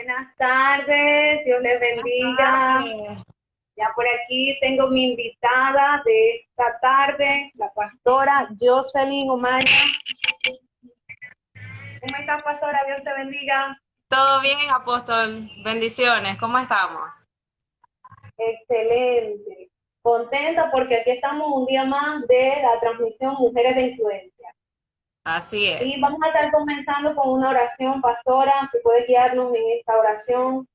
Buenas tardes, Dios les Buenas bendiga. tardes. Ya por aquí tengo mi invitada de esta tarde, la pastora Jocelyn Umaña. ¿Cómo estás, pastora? Dios te bendiga. ¿Todo bien, apóstol? Bendiciones, ¿cómo estamos? Excelente. Contenta porque aquí estamos un día más de la transmisión Mujeres de Influencia. Así Y es. vamos a estar comenzando con una oración, pastora, si puedes guiarnos en esta oración.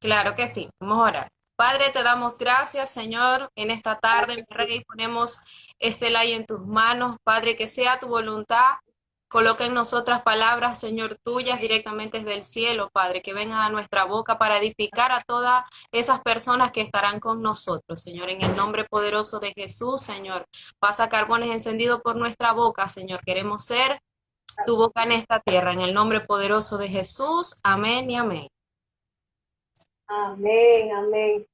Claro que sí, vamos a orar. Padre, te damos gracias, Señor, en esta Claro tarde, que mi sí. Rey, ponemos este live en tus manos. Padre, que sea tu voluntad. Coloca en nosotras palabras, Señor, tuyas directamente desde el cielo, Padre, que vengan a nuestra boca para edificar a todas esas personas que estarán con nosotros, Señor, en el nombre poderoso de Jesús, Señor. Pasa carbones encendidos por nuestra boca, Señor. Queremos ser tu boca en esta tierra, en el nombre poderoso de Jesús. Amén y amén. Amén, amén.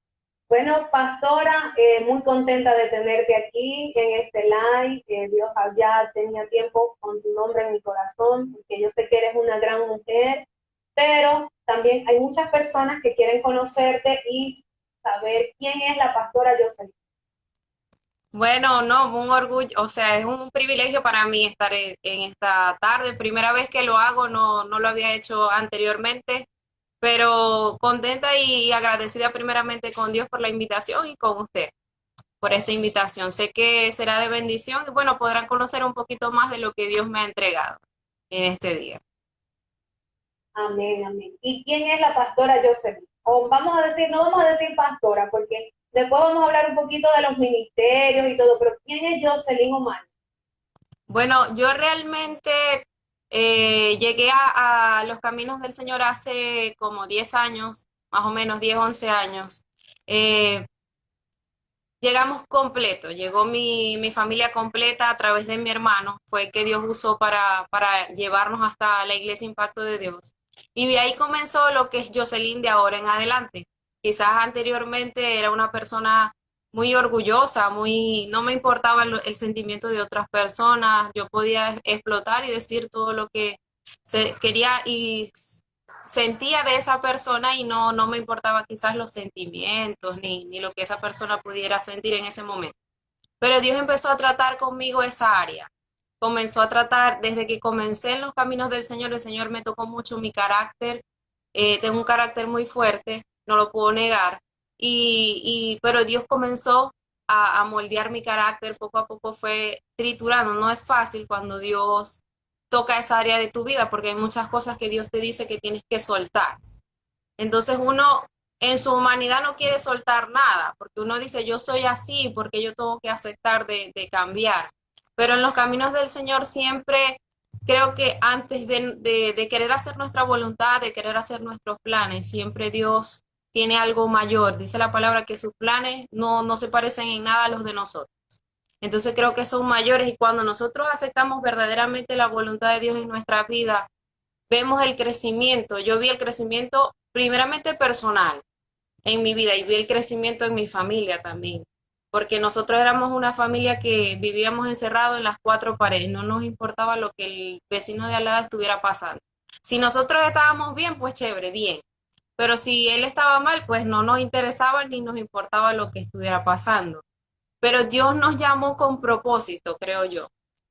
Bueno, pastora, muy contenta de tenerte aquí en este live. Dios ya tenía tiempo con tu nombre en mi corazón, porque yo sé que eres una gran mujer, pero también hay muchas personas que quieren conocerte y saber quién es la pastora Jocelyn. Bueno, no, un orgullo, o sea, es un privilegio para mí estar en esta tarde. Primera vez que lo hago, no lo había hecho anteriormente, pero contenta y agradecida primeramente con Dios por la invitación y con usted por esta invitación. Sé que será de bendición y bueno, podrán conocer un poquito más de lo que Dios me ha entregado en este día. Amén, amén. ¿Y quién es la pastora Jocelyn? O vamos a decir, no vamos a decir pastora, porque después vamos a hablar un poquito de los ministerios y todo, pero ¿quién es Jocelyn Omar? Bueno, yo realmente llegué a los caminos del Señor hace como 10 años, más o menos 10, 11 años. Eh, Llegamos completo, llegó mi familia completa a través de mi hermano, fue que Dios usó para llevarnos hasta la Iglesia Impacto de Dios. Y de ahí comenzó lo que es Jocelyn de ahora en adelante. Quizás anteriormente era una persona muy orgullosa, no me importaba el sentimiento de otras personas, yo podía explotar y decir todo lo que quería y sentía de esa persona y no me importaba quizás los sentimientos ni lo que esa persona pudiera sentir en ese momento. Pero Dios empezó a tratar conmigo esa área. Comenzó a tratar, desde que comencé en los caminos del Señor, el Señor me tocó mucho mi carácter. Tengo un carácter muy fuerte, no lo puedo negar. Pero Dios comenzó a moldear mi carácter, poco a poco fue triturando. No es fácil cuando Dios toca esa área de tu vida, porque hay muchas cosas que Dios te dice que tienes que soltar. Entonces uno en su humanidad no quiere soltar nada, porque uno dice, yo soy así, porque yo tengo que aceptar de cambiar. Pero en los caminos del Señor siempre creo que antes de querer hacer nuestra voluntad, de querer hacer nuestros planes, siempre Dios tiene algo mayor. Dice la palabra que sus planes no se parecen en nada a los de nosotros. Entonces creo que son mayores y cuando nosotros aceptamos verdaderamente la voluntad de Dios en nuestra vida, vemos el crecimiento. Yo vi el crecimiento primeramente personal en mi vida y vi el crecimiento en mi familia también, porque nosotros éramos una familia que vivíamos encerrados en las cuatro paredes, no nos importaba lo que el vecino de al lado estuviera pasando. Si nosotros estábamos bien, pues chévere, bien, pero si él estaba mal, pues no nos interesaba ni nos importaba lo que estuviera pasando. Pero Dios nos llamó con propósito, creo yo,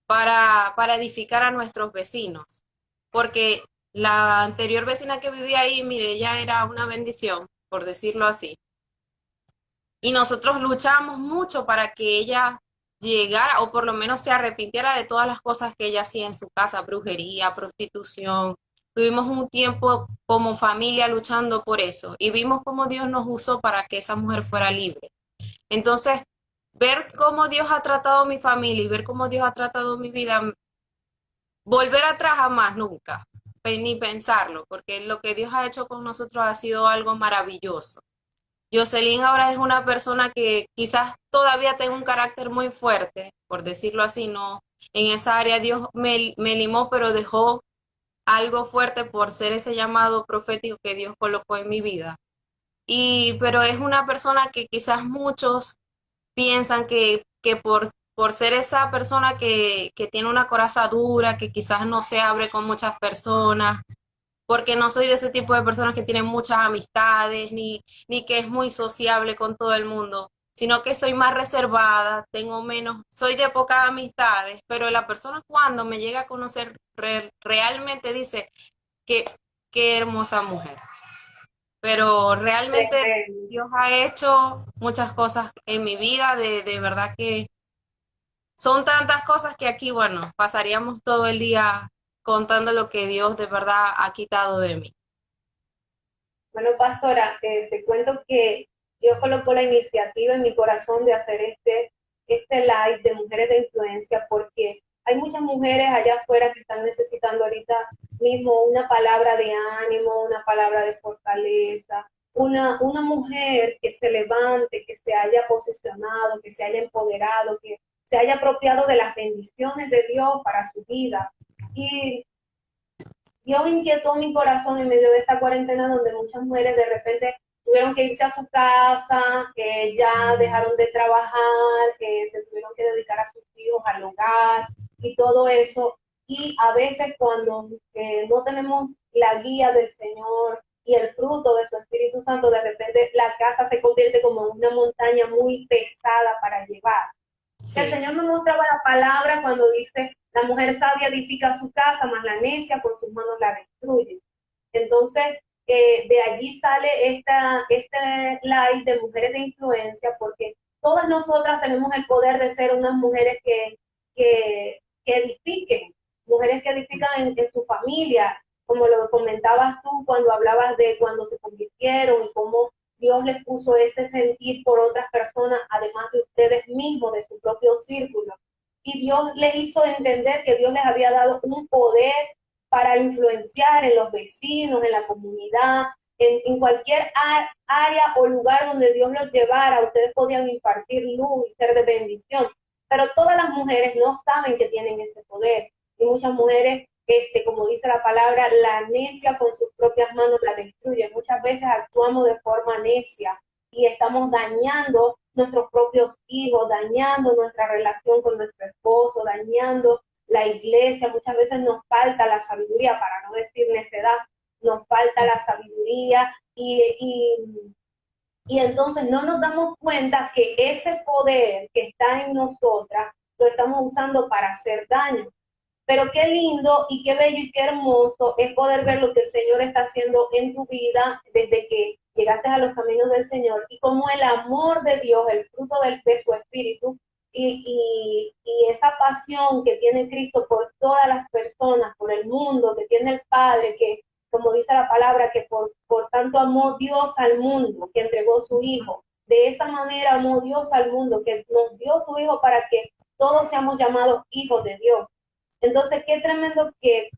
para edificar a nuestros vecinos, porque la anterior vecina que vivía ahí, mire, ella era una bendición, por decirlo así. Y nosotros luchamos mucho para que ella llegara o por lo menos se arrepintiera de todas las cosas que ella hacía en su casa, brujería, prostitución. Tuvimos un tiempo como familia luchando por eso y vimos cómo Dios nos usó para que esa mujer fuera libre. Entonces, ver cómo Dios ha tratado a mi familia y ver cómo Dios ha tratado mi vida, volver atrás jamás, nunca, ni pensarlo, porque lo que Dios ha hecho con nosotros ha sido algo maravilloso. Jocelyn ahora es una persona que quizás todavía tenga un carácter muy fuerte, por decirlo así, no, en esa área Dios me limó, pero dejó algo fuerte por ser ese llamado profético que Dios colocó en mi vida. Pero es una persona que quizás muchos piensan que por ser esa persona que tiene una coraza dura, que quizás no se abre con muchas personas, porque no soy de ese tipo de personas que tienen muchas amistades, ni que es muy sociable con todo el mundo, sino que soy más reservada, tengo menos, soy de pocas amistades, pero la persona cuando me llega a conocer realmente dice que qué hermosa mujer. Pero realmente Tremendo. Dios ha hecho muchas cosas en mi vida, de verdad que son tantas cosas que aquí, bueno, pasaríamos todo el día contando lo que Dios de verdad ha quitado de mí. Bueno, pastora, te cuento que Dios colocó la iniciativa en mi corazón de hacer este live de mujeres de influencia porque hay muchas mujeres allá afuera que están necesitando ahorita mismo una palabra de ánimo, una palabra de fortaleza, una mujer que se levante, que se haya posicionado, que se haya empoderado, que se haya apropiado de las bendiciones de Dios para su vida. Y Dios inquietó mi corazón en medio de esta cuarentena donde muchas mujeres de repente tuvieron que irse a su casa, que ya dejaron de trabajar, que se tuvieron que dedicar a sus hijos, al hogar y todo eso. Y a veces cuando no tenemos la guía del Señor y el fruto de su Espíritu Santo, de repente la casa se convierte como una montaña muy pesada para llevar. El Sí, Señor me mostraba la palabra cuando dice, la mujer sabia edifica su casa, mas la necia con sus manos la destruye. Entonces, de allí sale este live de mujeres de influencia, porque todas nosotras tenemos el poder de ser unas mujeres que edifiquen, mujeres que edifican en su familia, como lo comentabas tú cuando hablabas de cuando se convirtieron y cómo Dios les puso ese sentir por otras personas, además de ustedes mismos, de su propio círculo. Y Dios les hizo entender que Dios les había dado un poder para influenciar en los vecinos, en la comunidad, en cualquier área o lugar donde Dios los llevara, ustedes podían impartir luz y ser de bendición. Pero todas las mujeres no saben que tienen ese poder. Y muchas mujeres, como dice la palabra, la necia con sus propias manos la destruye. Muchas veces actuamos de forma necia y estamos dañando nuestros propios hijos, dañando nuestra relación con nuestro esposo, dañando la iglesia. Muchas veces nos falta la sabiduría, para no decir necedad, nos falta la sabiduría y entonces no nos damos cuenta que ese poder que está en nosotras lo estamos usando para hacer daño. Pero qué lindo y qué bello y qué hermoso es poder ver lo que el Señor está haciendo en tu vida desde que llegaste a los caminos del Señor y cómo el amor de Dios, el fruto de su espíritu y esa pasión que tiene Cristo por todas las personas, por el mundo, que tiene el Padre, que como dice la palabra, que por tanto amó Dios al mundo, que entregó su Hijo. De esa manera amó Dios al mundo, que nos dio su Hijo para que todos seamos llamados hijos de Dios. Entonces, qué tremendo que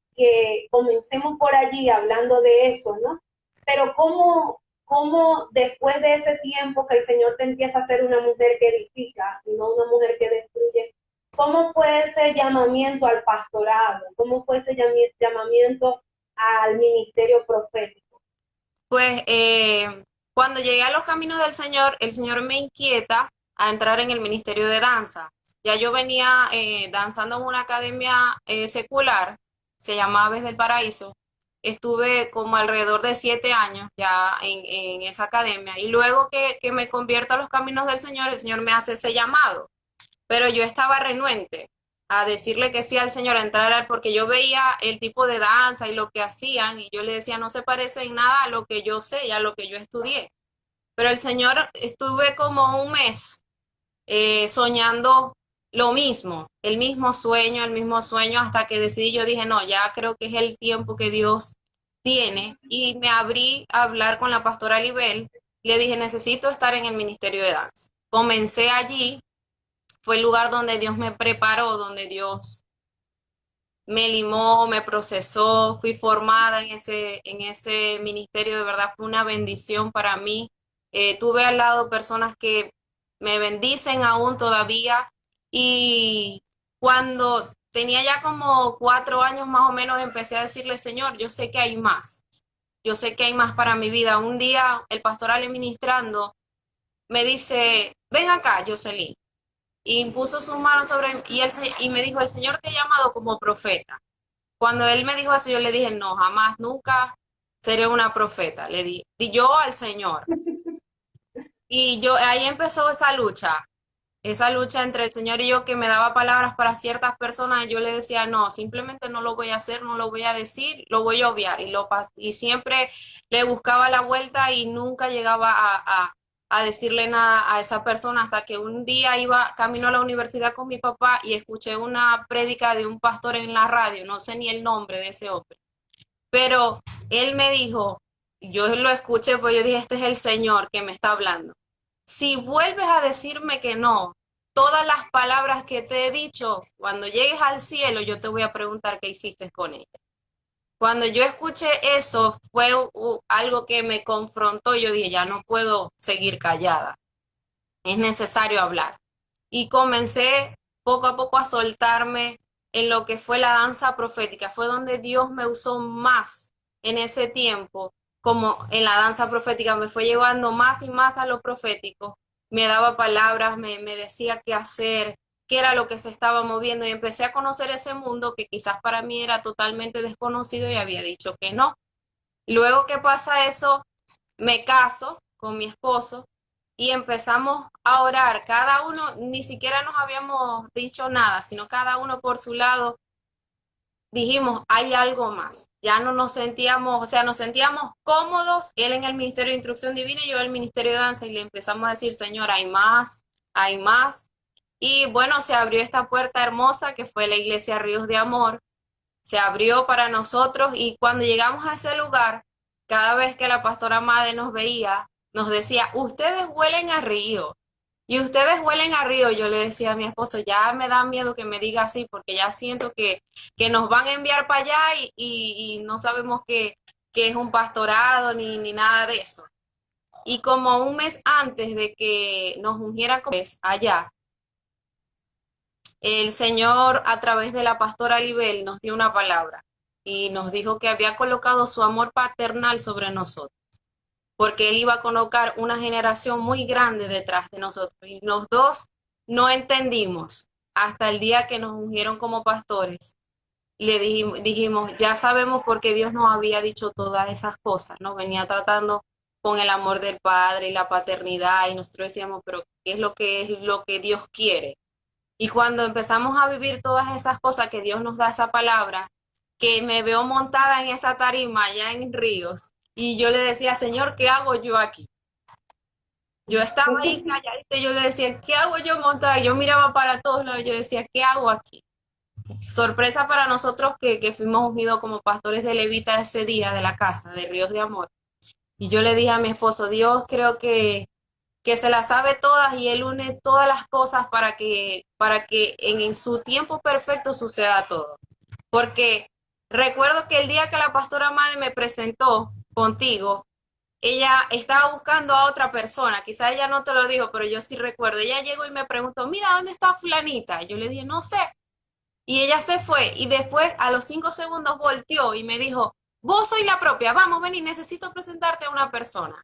comencemos por allí hablando de eso, ¿no? Pero cómo después de ese tiempo que el Señor te empieza a ser una mujer que edifica y no una mujer que destruye, ¿cómo fue ese llamamiento al pastorado? ¿Cómo fue ese llamamiento al ministerio profético? pues cuando llegué a los caminos del Señor, el Señor me inquieta a entrar en el ministerio de danza. Ya yo venía danzando en una academia secular, se llamaba Aves del Paraíso. Estuve como alrededor de 7 años ya en esa academia y luego que me convierto a los caminos del Señor, el Señor me hace ese llamado, pero yo estaba renuente a decirle que sí al Señor, a entrar, porque yo veía el tipo de danza y lo que hacían y yo le decía, no se parece en nada a lo que yo sé y a lo que yo estudié. Pero el Señor, estuve como un mes soñando lo mismo, el mismo sueño, hasta que decidí, yo dije, no, ya creo que es el tiempo que Dios tiene, y me abrí a hablar con la pastora Libel, le dije, necesito estar en el ministerio de danza. Comencé allí, fue el lugar donde Dios me preparó, donde Dios me limó, me procesó, fui formada en ese ministerio, de verdad fue una bendición para mí. Tuve al lado personas que me bendicen aún todavía, y cuando tenía ya como 4 años más o menos empecé a decirle, Señor, yo sé que hay más, yo sé que hay más para mi vida. Un día el pastor Ale ministrando me dice, ven acá, Jocelyn, y impuso sus manos sobre mí y me dijo, el Señor te ha llamado como profeta. Cuando él me dijo eso, yo le dije, no, jamás, nunca seré una profeta, le di yo al Señor. Y yo, ahí empezó esa lucha entre el Señor y yo que me daba palabras para ciertas personas. Yo le decía, no, simplemente no lo voy a hacer, no lo voy a decir, lo voy a obviar. Y siempre le buscaba la vuelta y nunca llegaba a decirle nada a esa persona hasta que un día iba camino a la universidad con mi papá y escuché una prédica de un pastor en la radio, no sé ni el nombre de ese hombre, pero él me dijo, yo lo escuché, pues yo dije, este es el Señor que me está hablando. Si vuelves a decirme que no, todas las palabras que te he dicho, cuando llegues al cielo, yo te voy a preguntar qué hiciste con ellas. Cuando yo escuché eso, fue algo que me confrontó. Yo dije, ya no puedo seguir callada. Es necesario hablar. Y comencé poco a poco a soltarme en lo que fue la danza profética. Fue donde Dios me usó más en ese tiempo, como en la danza profética, me fue llevando más y más a lo profético. Me daba palabras, me decía qué hacer, qué era lo que se estaba moviendo y empecé a conocer ese mundo que quizás para mí era totalmente desconocido y había dicho que no. Luego que pasa eso, me caso con mi esposo y empezamos a orar. Cada uno, ni siquiera nos habíamos dicho nada, sino cada uno por su lado dijimos, hay algo más. Ya no nos sentíamos, o sea, nos sentíamos cómodos, él en el Ministerio de Instrucción Divina y yo en el Ministerio de Danza, y le empezamos a decir, Señor, hay más, hay más. Y bueno, se abrió esta puerta hermosa que fue la Iglesia Ríos de Amor, se abrió para nosotros y cuando llegamos a ese lugar, cada vez que la pastora Made nos veía, nos decía, ustedes huelen a río. Y ustedes huelen a río, yo le decía a mi esposo, ya me da miedo que me diga así, porque ya siento que nos van a enviar para allá y no sabemos que es un pastorado ni nada de eso. Y como un mes antes de que nos ungieran allá, el Señor a través de la pastora Libel nos dio una palabra y nos dijo que había colocado su amor paternal sobre nosotros, porque Él iba a colocar una generación muy grande detrás de nosotros. Y los dos no entendimos hasta el día que nos ungieron como pastores. Le dijimos, ya sabemos por qué Dios nos había dicho todas esas cosas, nos venía tratando con el amor del Padre y la paternidad, y nosotros decíamos, pero ¿qué es lo que Dios quiere? Y cuando empezamos a vivir todas esas cosas que Dios nos da esa palabra, que me veo montada en esa tarima allá en Ríos, y yo le decía, Señor, ¿qué hago yo aquí? Yo estaba ahí calladita y yo le decía, ¿qué hago yo montada? Yo miraba para todos lados, yo decía, ¿qué hago aquí? Sorpresa para nosotros que fuimos ungidos como pastores de Levita ese día de la casa de Ríos de Amor. Y yo le dije a mi esposo, Dios creo que se las sabe todas y Él une todas las cosas para que en su tiempo perfecto suceda todo. Porque recuerdo que el día que la pastora Madre me presentó contigo, ella estaba buscando a otra persona, quizá ella no te lo dijo, pero yo sí recuerdo. Ella llegó y me preguntó, mira, ¿dónde está fulanita? Yo le dije, no sé. Y ella se fue y después a los 5 segundos volteó y me dijo, vos sois la propia, vamos, ven y necesito presentarte a una persona.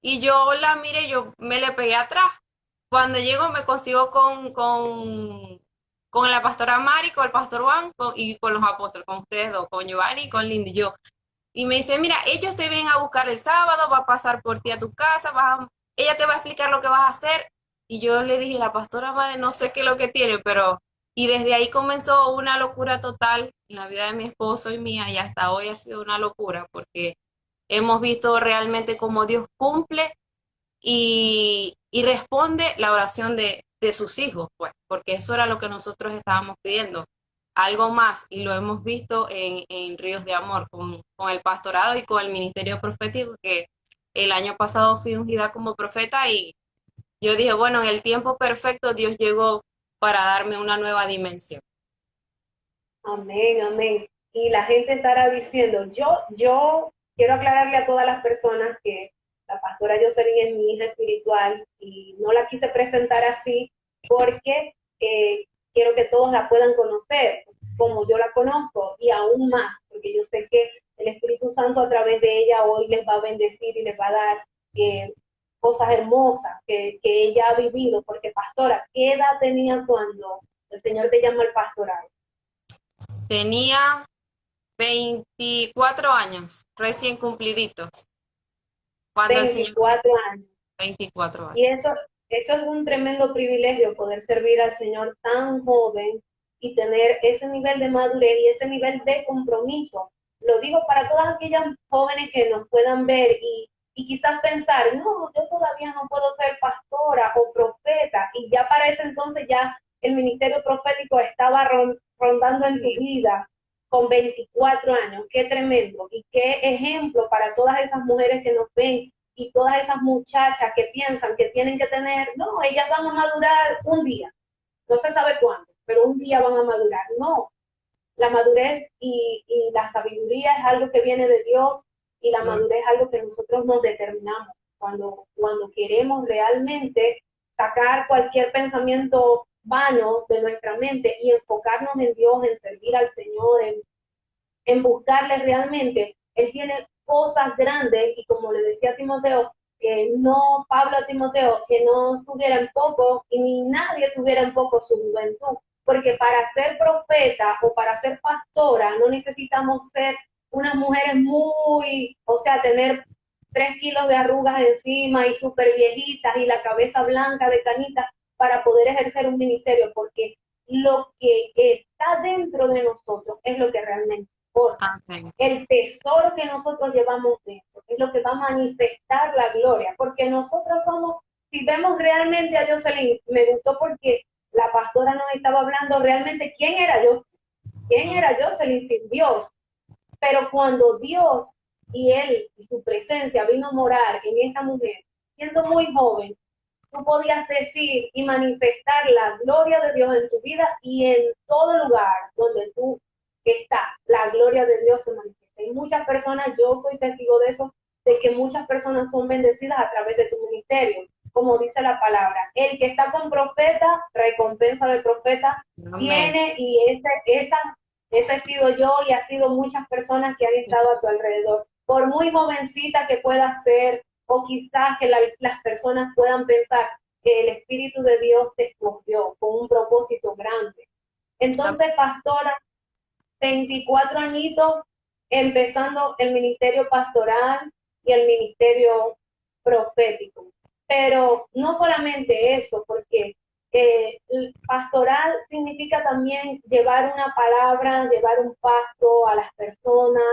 Y yo la miré, yo me le pegué atrás. Cuando llego me consigo con la pastora Mari, con el pastor Juan y con los apóstoles, con ustedes dos, con Giovanni y con Lindy. Y me dice, mira, ellos te vienen a buscar el sábado, va a pasar por ti a tu casa, ella te va a explicar lo que vas a hacer. Y yo le dije, la pastora Mari, no sé qué es lo que tiene, pero... Y desde ahí comenzó una locura total en la vida de mi esposo y mía, y hasta hoy ha sido una locura, porque hemos visto realmente cómo Dios cumple y responde la oración de sus hijos, pues, porque eso era lo que nosotros estábamos pidiendo, algo más, y lo hemos visto en Ríos de Amor, con el pastorado y con el ministerio profético, que el año pasado fui ungida como profeta y yo dije, bueno, en el tiempo perfecto Dios llegó para darme una nueva dimensión. Amén, amén. Y la gente estará diciendo, yo quiero aclararle a todas las personas que la pastora Jocelyn es mi hija espiritual y no la quise presentar así porque quiero que todos la puedan conocer como yo la conozco y aún más, porque yo sé que el Espíritu Santo a través de ella hoy les va a bendecir y les va a dar cosas hermosas que ella ha vivido, porque pastora, ¿qué edad tenía cuando el Señor te llama al pastorado? Tenía 24 años, recién cumpliditos, cuando el Señor, 24 años. 24 Y años. eso es un tremendo privilegio, poder servir al Señor tan joven y tener ese nivel de madurez y ese nivel de compromiso. Lo digo para todas aquellas jóvenes que nos puedan ver y quizás pensar, no, yo todavía no puedo ser pastora o profeta, y ya para ese entonces ya el ministerio profético estaba rondando en tu vida con 24 años. Qué tremendo y qué ejemplo para todas esas mujeres que nos ven y todas esas muchachas que piensan que tienen que tener, no, ellas van a madurar un día, no se sabe cuándo, pero un día van a madurar. No, la madurez y la sabiduría es algo que viene de Dios, y la madurez es algo que nosotros nos determinamos cuando queremos realmente sacar cualquier pensamiento vano de nuestra mente y enfocarnos en Dios, en servir al Señor, en buscarle realmente. Él tiene cosas grandes, y como le decía a Timoteo, que no, Pablo a Timoteo, que no tuviera en poco y ni nadie tuviera en poco su juventud, porque para ser profeta o para ser pastora no necesitamos ser unas mujeres muy, o sea, tener 3 kilos de arrugas encima y súper viejitas y la cabeza blanca de canita para poder ejercer un ministerio, porque lo que está dentro de nosotros es lo que realmente importa. Amén. El tesoro que nosotros llevamos dentro es lo que va a manifestar la gloria, porque nosotros somos, si vemos realmente a Jocelyn, me gustó porque la pastora nos estaba hablando realmente quién era Jocelyn, sin Dios. Pero cuando Dios y Él y su presencia vino a morar en esta mujer, siendo muy joven, tú podías decir y manifestar la gloria de Dios en tu vida, y en todo lugar donde tú estás, la gloria de Dios se manifiesta. Y muchas personas, yo soy testigo de eso, de que muchas personas son bendecidas a través de tu ministerio, como dice la palabra. El que está con profeta, recompensa de profeta Amén. tiene, y esa he sido yo, y ha sido muchas personas que han estado a tu alrededor. Por muy jovencita que puedas ser, o quizás que las personas puedan pensar que el Espíritu de Dios te escogió con un propósito grande. Entonces, pastora, 24 añitos empezando el ministerio pastoral y el ministerio profético. Pero no solamente eso, porque pastoral significa también llevar una palabra, llevar un pasto a las personas,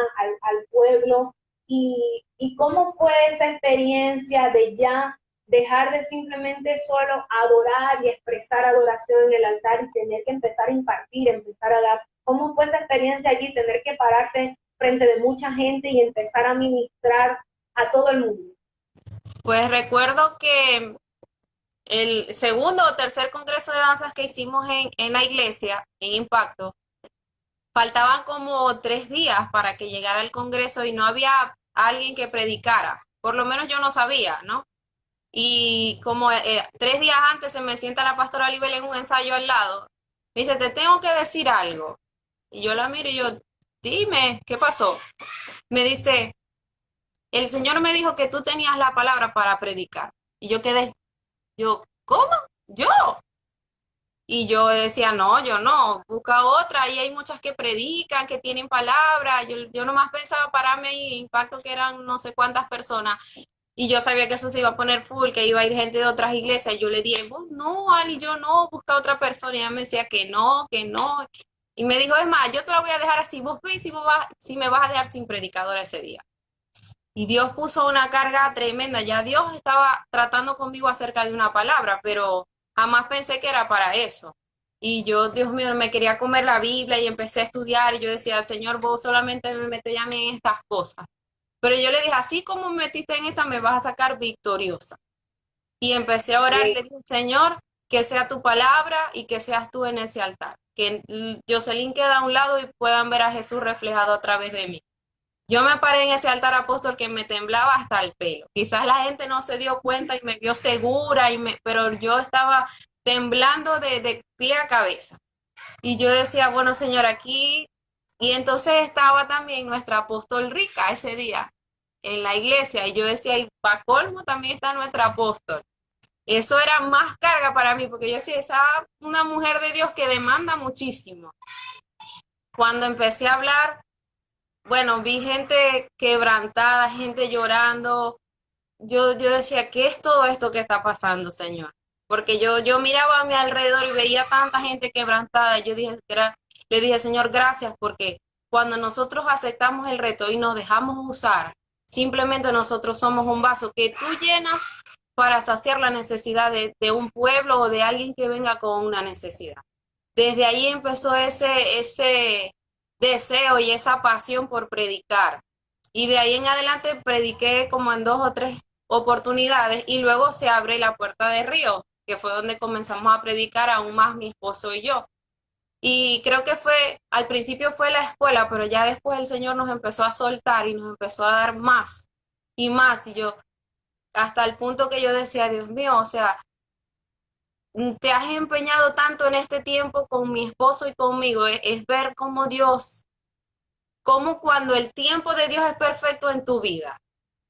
al pueblo. Y cómo fue esa experiencia de ya dejar de simplemente solo adorar y expresar adoración en el altar, y tener que empezar a impartir, empezar a dar. ¿Cómo fue esa experiencia allí, tener que pararte frente de mucha gente y empezar a ministrar a todo el mundo? Pues recuerdo que el segundo o tercer congreso de danzas que hicimos en la iglesia, en Impacto, faltaban como 3 días para que llegara el congreso y no había alguien que predicara. Por lo menos yo no sabía, ¿no? Y como 3 días antes se me sienta la pastora Olivel en un ensayo al lado. Me dice, te tengo que decir algo. Y yo la miro y yo, dime, ¿qué pasó? Me dice, el Señor me dijo que tú tenías la palabra para predicar. Y yo quedé, yo, ¿cómo? ¿Yo? Y yo decía, no, yo no, busca otra. Y hay muchas que predican, que tienen palabra. Yo nomás pensaba pararme y impacto que eran no sé cuántas personas. Y yo sabía que eso se iba a poner full, que iba a ir gente de otras iglesias. Yo le dije, vos no, Ali, yo no, busca otra persona. Y ella me decía que no, que no. Y me dijo, es más, yo te la voy a dejar así. Vos ves si me vas a dejar sin predicadora ese día. Y Dios puso una carga tremenda. Ya Dios estaba tratando conmigo acerca de una palabra, pero jamás pensé que era para eso. Y yo, Dios mío, me quería comer la Biblia y empecé a estudiar. Y yo decía, Señor, vos solamente me metes a mí en estas cosas. Pero yo le dije, así como me metiste en esta, me vas a sacar victoriosa. Y empecé a orar, le dije, Señor, que sea tu palabra y que seas tú en ese altar. Que Jocelyn quede a un lado y puedan ver a Jesús reflejado a través de mí. Yo me paré en ese altar, apóstol, que me temblaba hasta el pelo. Quizás la gente no se dio cuenta y me vio segura, pero yo estaba temblando de pie a cabeza. Y yo decía, bueno, Señor, aquí. Y entonces estaba también nuestra apóstol Rica ese día en la iglesia. Y yo decía, y para colmo también está nuestra apóstol. Eso era más carga para mí, porque yo decía, esa una mujer de Dios que demanda muchísimo. Cuando empecé a hablar, bueno, vi gente quebrantada, gente llorando. Yo decía, ¿qué es todo esto que está pasando, Señor? Porque yo miraba a mi alrededor y veía tanta gente quebrantada. Yo dije, le dije, Señor, gracias, porque cuando nosotros aceptamos el reto y nos dejamos usar, simplemente nosotros somos un vaso que tú llenas para saciar la necesidad de un pueblo o de alguien que venga con una necesidad. Desde ahí empezó ese deseo y esa pasión por predicar. Y de ahí en adelante prediqué como en 2 o 3 oportunidades y luego se abre la puerta de Río, que fue donde comenzamos a predicar aún más mi esposo y yo. Y creo que al principio fue la escuela, pero ya después el Señor nos empezó a soltar y nos empezó a dar más y más. Y yo, hasta el punto que yo decía, Dios mío, o sea, te has empeñado tanto en este tiempo con mi esposo y conmigo, es ver cómo Dios, cómo cuando el tiempo de Dios es perfecto en tu vida,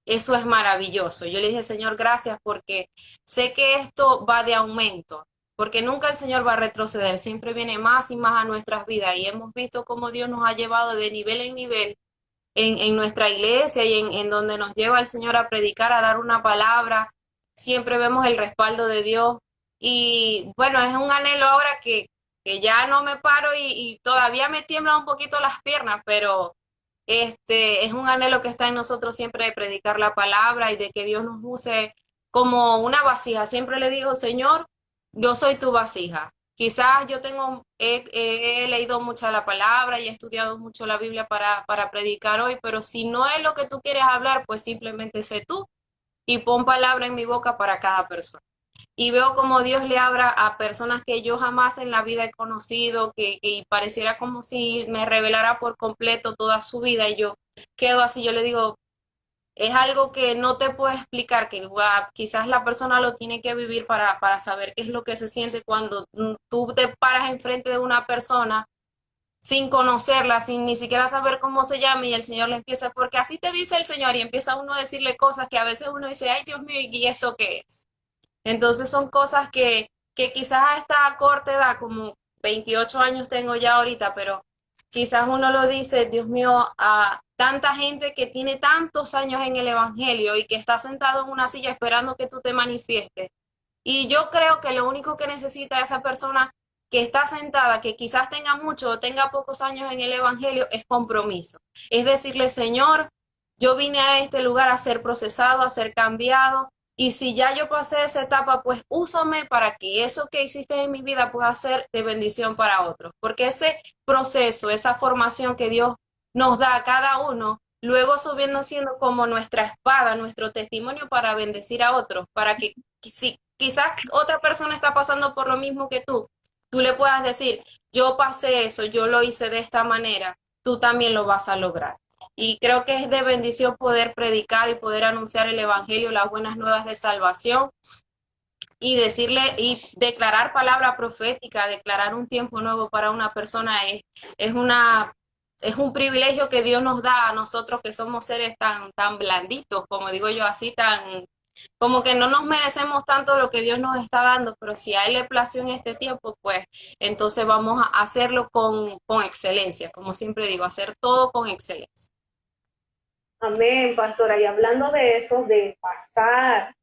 eso es maravilloso. Yo le dije, Señor, gracias porque sé que esto va de aumento, porque nunca el Señor va a retroceder, siempre viene más y más a nuestras vidas y hemos visto cómo Dios nos ha llevado de nivel en nivel en nuestra iglesia y en donde nos lleva el Señor a predicar, a dar una palabra. Siempre vemos el respaldo de Dios. Y bueno, es un anhelo ahora que ya no me paro y todavía me tiemblan un poquito las piernas, pero es un anhelo que está en nosotros siempre de predicar la palabra y de que Dios nos use como una vasija. Siempre le digo, Señor, yo soy tu vasija. Quizás yo he leído mucha la palabra y he estudiado mucho la Biblia para predicar hoy, pero si no es lo que tú quieres hablar, pues simplemente sé tú y pon palabra en mi boca para cada persona. Y veo como Dios le abra a personas que yo jamás en la vida he conocido, que pareciera como si me revelara por completo toda su vida y yo quedo así, yo le digo, es algo que no te puedo explicar, que quizás la persona lo tiene que vivir para saber qué es lo que se siente cuando tú te paras enfrente de una persona sin conocerla, sin ni siquiera saber cómo se llama y el Señor le empieza, porque así te dice el Señor y empieza uno a decirle cosas que a veces uno dice, ay Dios mío, ¿y esto qué es? Entonces son cosas que quizás a esta corta edad, como 28 años tengo ya ahorita, pero quizás uno lo dice, Dios mío, a tanta gente que tiene tantos años en el Evangelio y que está sentado en una silla esperando que tú te manifiestes. Y yo creo que lo único que necesita esa persona que está sentada, que quizás tenga mucho o tenga pocos años en el Evangelio, es compromiso. Es decirle, Señor, yo vine a este lugar a ser procesado, a ser cambiado, y si ya yo pasé esa etapa, pues úsame para que eso que hiciste en mi vida pueda ser de bendición para otros. Porque ese proceso, esa formación que Dios nos da a cada uno, luego subiendo siendo como nuestra espada, nuestro testimonio para bendecir a otros, para que si quizás otra persona está pasando por lo mismo que tú le puedas decir, yo pasé eso, yo lo hice de esta manera, tú también lo vas a lograr. Y creo que es de bendición poder predicar y poder anunciar el Evangelio, las buenas nuevas de salvación y decirle y declarar palabra profética, declarar un tiempo nuevo para una persona es una es un privilegio que Dios nos da a nosotros que somos seres tan blanditos, como digo yo, así tan como que no nos merecemos tanto lo que Dios nos está dando, pero si a Él le plació en este tiempo, pues entonces vamos a hacerlo con excelencia, como siempre digo, hacer todo con excelencia. Amén, pastora. Y hablando de eso, de pasar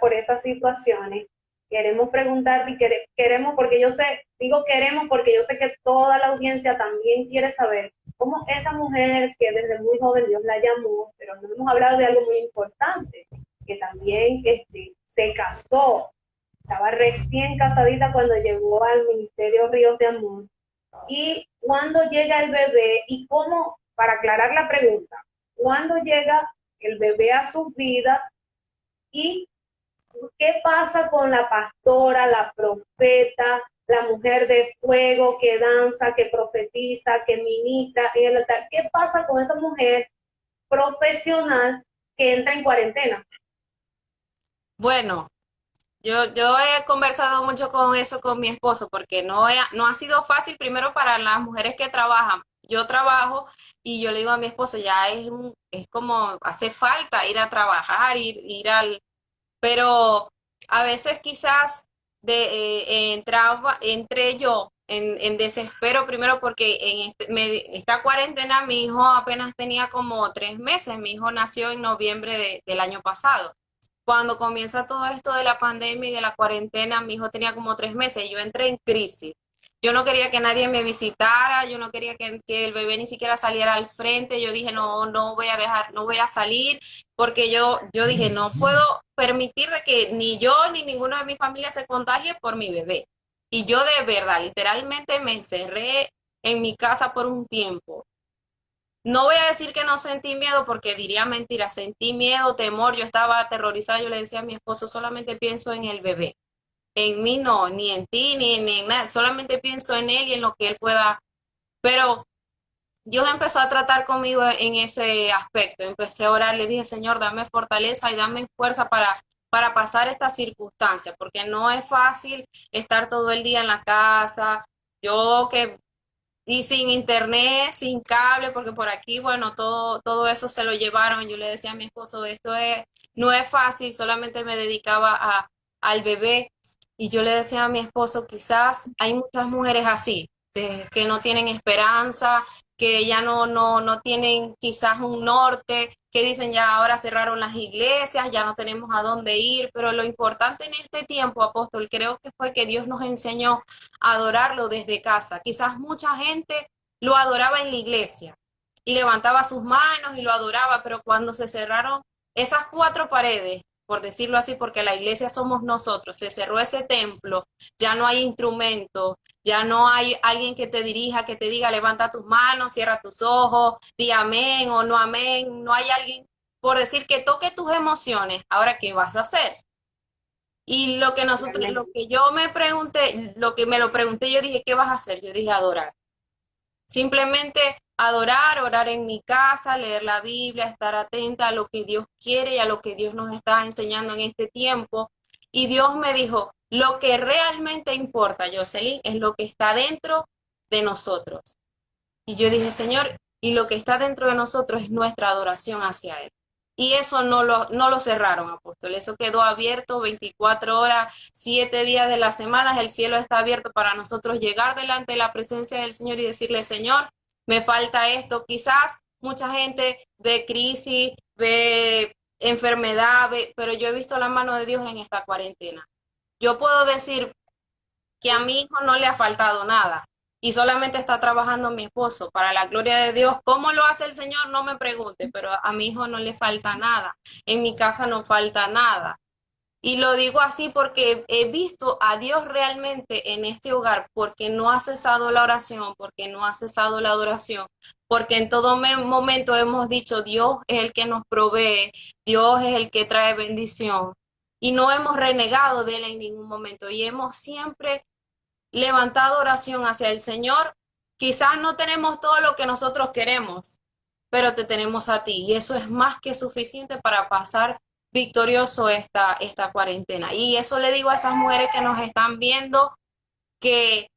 por esas situaciones, queremos preguntarte y queremos, porque yo sé, digo queremos porque yo sé que toda la audiencia también quiere saber cómo esa mujer que desde muy joven Dios la llamó, pero no hemos hablado de algo muy importante, que también se casó, estaba recién casadita cuando llegó al Ministerio Ríos de Amor. Y cuando llega el bebé y cómo, para aclarar la pregunta, cuándo llega el bebé a su vida y qué pasa con la pastora, la profeta, la mujer de fuego que danza, que profetiza, que ministra en el altar. ¿Qué pasa con esa mujer profesional que entra en cuarentena? Bueno, yo he conversado mucho con eso con mi esposo porque no ha sido fácil primero para las mujeres que trabajan. Yo trabajo y yo le digo a mi esposo, ya es como hace falta ir a trabajar, pero a veces quizás entré yo en desespero, primero porque en esta cuarentena mi hijo apenas tenía como 3 meses, mi hijo nació en noviembre del año pasado. Cuando comienza todo esto de la pandemia y de la cuarentena, mi hijo tenía como 3 meses y yo entré en crisis. Yo no quería que nadie me visitara, yo no quería que el bebé ni siquiera saliera al frente. Yo dije, no, no voy a dejar, no voy a salir, porque yo dije, no puedo permitir de que ni yo ni ninguno de mi familia se contagie por mi bebé. Y yo de verdad, literalmente me encerré en mi casa por un tiempo. No voy a decir que no sentí miedo porque diría mentira, sentí miedo, temor, yo estaba aterrorizada, yo le decía a mi esposo, solamente pienso en el bebé, en mí no, ni en ti, ni en nada, solamente pienso en él y en lo que él pueda, pero Dios empezó a tratar conmigo en ese aspecto, empecé a orar, le dije, Señor, dame fortaleza y dame fuerza para pasar esta circunstancia, porque no es fácil estar todo el día en la casa, yo que y sin internet, sin cable, porque por aquí, bueno, todo eso se lo llevaron. Yo le decía a mi esposo, no es fácil, solamente me dedicaba al bebé. Y yo le decía a mi esposo, quizás hay muchas mujeres así, que no tienen esperanza, que ya no tienen quizás un norte, que dicen ya ahora cerraron las iglesias, ya no tenemos a dónde ir, pero lo importante en este tiempo, apóstol, creo que fue que Dios nos enseñó adorarlo desde casa. Quizás mucha gente lo adoraba en la iglesia y levantaba sus manos y lo adoraba, pero cuando se cerraron esas cuatro paredes, por decirlo así, porque la iglesia somos nosotros, se cerró ese templo, ya no hay instrumentos, ya no hay alguien que te dirija, que te diga, levanta tus manos, cierra tus ojos, di amén o no amén, no hay alguien por decir que toque tus emociones. Ahora, ¿qué vas a hacer? Y lo que yo me pregunté, lo que me lo pregunté, yo dije, ¿qué vas a hacer? Yo dije, adorar. Simplemente adorar, orar en mi casa, leer la Biblia, estar atenta a lo que Dios quiere y a lo que Dios nos está enseñando en este tiempo. Y Dios me dijo, lo que realmente importa, Jocelyn, es lo que está dentro de nosotros. Y yo dije, Señor, y lo que está dentro de nosotros es nuestra adoración hacia Él. Y eso no lo cerraron, apóstol. Eso quedó abierto 24 horas, 7 días de la semana. El cielo está abierto para nosotros llegar delante de la presencia del Señor y decirle, Señor, me falta esto. Quizás mucha gente ve crisis, ve enfermedad, pero yo he visto la mano de Dios en esta cuarentena. Yo puedo decir que a mi hijo no le ha faltado nada y solamente está trabajando mi esposo para la gloria de Dios. ¿Cómo lo hace el Señor? No me pregunte, pero a mi hijo no le falta nada. En mi casa no falta nada. Y lo digo así porque he visto a Dios realmente en este hogar, porque no ha cesado la oración, porque no ha cesado la adoración, porque en todo momento hemos dicho, Dios es el que nos provee, Dios es el que trae bendición. Y no hemos renegado de Él en ningún momento y hemos siempre levantado oración hacia el Señor. Quizás no tenemos todo lo que nosotros queremos, pero te tenemos a ti y eso es más que suficiente para pasar victorioso esta cuarentena. Y eso le digo a esas mujeres que nos están viendo, que,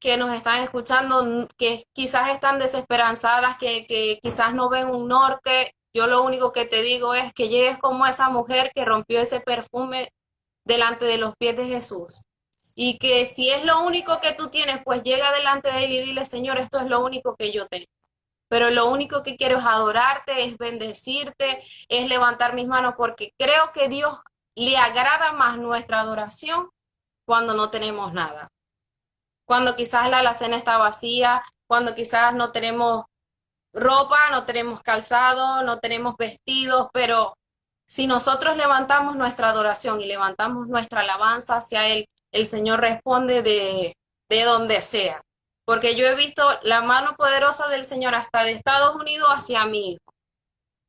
que nos están escuchando, que quizás están desesperanzadas, que quizás no ven un norte. Yo lo único que te digo es que llegues como esa mujer que rompió ese perfume delante de los pies de Jesús. Y que si es lo único que tú tienes, pues llega delante de Él y dile, Señor, esto es lo único que yo tengo. Pero lo único que quiero es adorarte, es bendecirte, es levantar mis manos, porque creo que Dios le agrada más nuestra adoración cuando no tenemos nada. Cuando quizás la alacena está vacía, cuando quizás no tenemos ropa, no tenemos calzado, no tenemos vestidos, pero si nosotros levantamos nuestra adoración y levantamos nuestra alabanza hacia Él, el Señor responde de donde sea. Porque yo he visto la mano poderosa del Señor hasta de Estados Unidos hacia mí.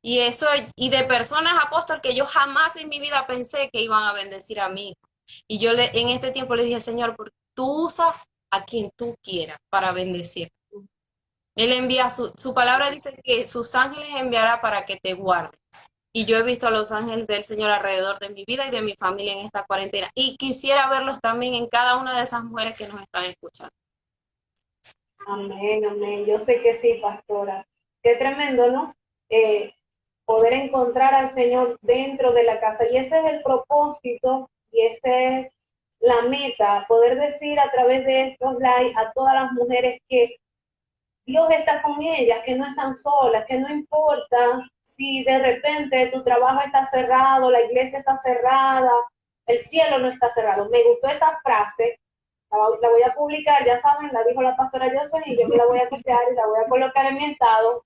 Y eso, y de personas apóstol que yo jamás en mi vida pensé que iban a bendecir a mí. Y yo en este tiempo le dije, Señor, porque tú usas a quien tú quieras para bendecir. Él envía su palabra, dice que sus ángeles enviará para que te guarden. Y yo he visto a los ángeles del Señor alrededor de mi vida y de mi familia en esta cuarentena. Y quisiera verlos también en cada una de esas mujeres que nos están escuchando. Amén, amén. Yo sé que sí, pastora. Qué tremendo, ¿no? Poder encontrar al Señor dentro de la casa. Y ese es el propósito y ese es la meta, poder decir a través de estos live a todas las mujeres que Dios está con ellas, que no están solas, que no importa si de repente tu trabajo está cerrado, la iglesia está cerrada, el cielo no está cerrado. Me gustó esa frase, la voy a publicar, ya saben, la dijo la pastora Johnson y yo me la voy a copiar y la voy a colocar en mi estado.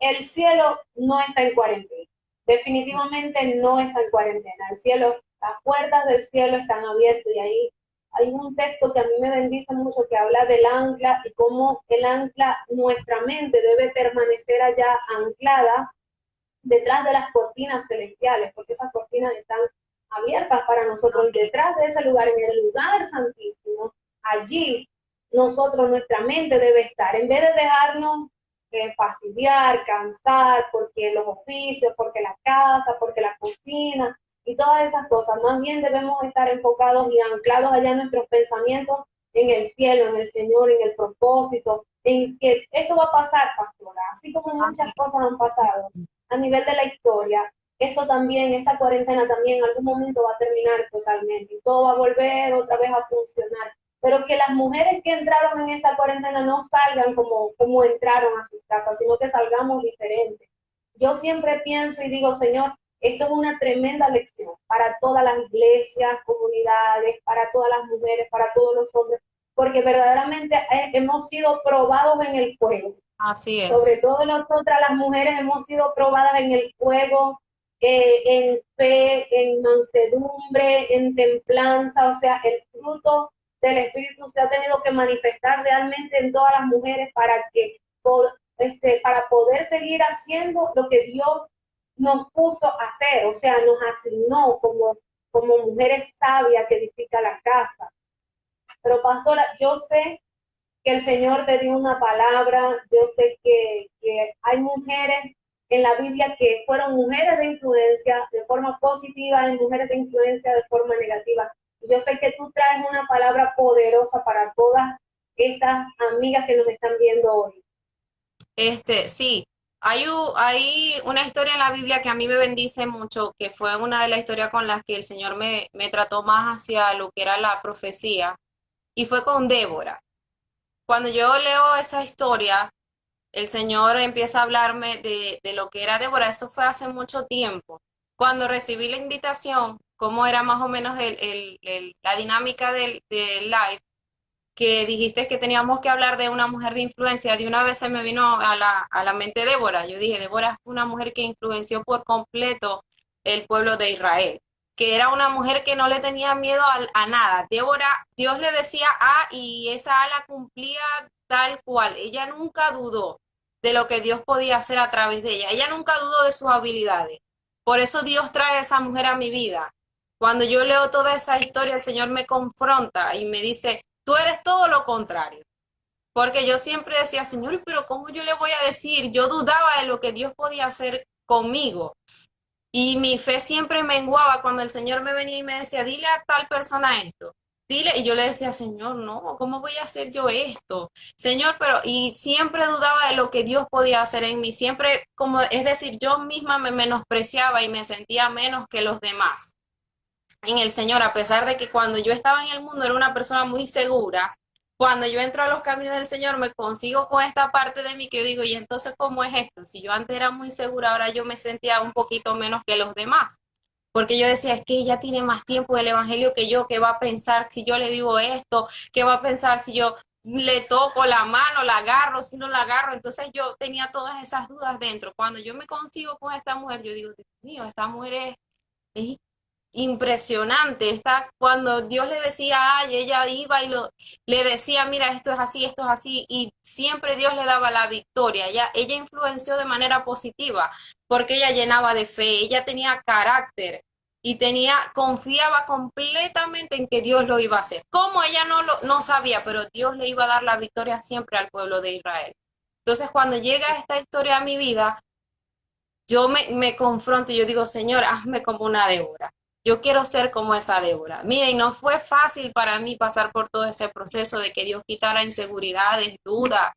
El cielo no está en cuarentena, definitivamente no está en cuarentena. El cielo, las puertas del cielo están abiertas y ahí hay un texto que a mí me bendice mucho que habla del ancla y cómo el ancla, nuestra mente debe permanecer allá anclada detrás de las cortinas celestiales, porque esas cortinas están abiertas para nosotros y detrás de ese lugar, en el lugar santísimo, allí nosotros, nuestra mente debe estar, en vez de dejarnos fastidiar, cansar, porque los oficios, porque la casa, porque la cocina y todas esas cosas, más bien debemos estar enfocados y anclados allá en nuestros pensamientos en el cielo, en el Señor, en el propósito, en que esto va a pasar, pastora, así como muchas cosas han pasado a nivel de la historia, esto también, esta cuarentena también en algún momento va a terminar totalmente y todo va a volver otra vez a funcionar. Pero que las mujeres que entraron en esta cuarentena no salgan como entraron a sus casas, sino que salgamos diferentes. Yo siempre pienso y digo, Señor, esto es una tremenda lección para todas las iglesias, comunidades, para todas las mujeres, para todos los hombres, porque verdaderamente hemos sido probados en el fuego. Así es. Sobre todo nosotras las mujeres hemos sido probadas en el fuego, en fe, en mansedumbre, en templanza, o sea, el fruto del Espíritu se ha tenido que manifestar realmente en todas las mujeres para poder seguir haciendo lo que Dios nos puso a hacer, o sea, nos asignó como mujeres sabias que edifican la casa. Pero pastora, yo sé que el Señor te dio una palabra, yo sé que hay mujeres en la Biblia que fueron mujeres de influencia de forma positiva y mujeres de influencia de forma negativa. Y yo sé que tú traes una palabra poderosa para todas estas amigas que nos están viendo hoy. Sí, hay una historia en la Biblia que a mí me bendice mucho, que fue una de las historias con las que el Señor me trató más hacia lo que era la profecía, y fue con Débora. Cuando yo leo esa historia, el Señor empieza a hablarme de lo que era Débora. Eso fue hace mucho tiempo. Cuando recibí la invitación, cómo era más o menos la dinámica del live, que dijiste que teníamos que hablar de una mujer de influencia, de una vez se me vino a la mente Débora. Yo dije, Débora es una mujer que influenció por completo el pueblo de Israel, que era una mujer que no le tenía miedo a nada. Débora, Dios le decía A y esa A la cumplía tal cual. Ella nunca dudó de lo que Dios podía hacer a través de ella. Ella nunca dudó de sus habilidades. Por eso Dios trae a esa mujer a mi vida. Cuando yo leo toda esa historia, el Señor me confronta y me dice, tú eres todo lo contrario. Porque yo siempre decía, Señor, pero ¿cómo yo le voy a decir? Yo dudaba de lo que Dios podía hacer conmigo. Y mi fe siempre menguaba cuando el Señor me venía y me decía, dile a tal persona esto. Dile, y yo le decía, Señor, no, ¿cómo voy a hacer yo esto? Señor, pero, y siempre dudaba de lo que Dios podía hacer en mí. Siempre, como, es decir, yo misma me menospreciaba y me sentía menos que los demás en el Señor, a pesar de que cuando yo estaba en el mundo era una persona muy segura. Cuando yo entro a los caminos del Señor me consigo con esta parte de mí que yo digo, ¿y entonces cómo es esto? Si yo antes era muy segura, ahora yo me sentía un poquito menos que los demás, porque yo decía, es que ella tiene más tiempo del Evangelio que yo, ¿qué va a pensar si yo le digo esto? ¿Qué va a pensar si yo le toco la mano, la agarro, si no la agarro? Entonces yo tenía todas esas dudas dentro. Cuando yo me consigo con esta mujer, yo digo, Dios mío, esta mujer es impresionante. Está cuando Dios le decía, ay, ella iba y le decía, mira, esto es así, y siempre Dios le daba la victoria. Ella influenció de manera positiva, porque ella llenaba de fe, ella tenía carácter y confiaba completamente en que Dios lo iba a hacer. Como ella no sabía, pero Dios le iba a dar la victoria siempre al pueblo de Israel. Entonces, cuando llega esta historia a mi vida, yo me confronto y yo digo, Señor, hazme como una Débora. Yo quiero ser como esa Débora. Mira, y no fue fácil para mí pasar por todo ese proceso de que Dios quitara inseguridades, dudas,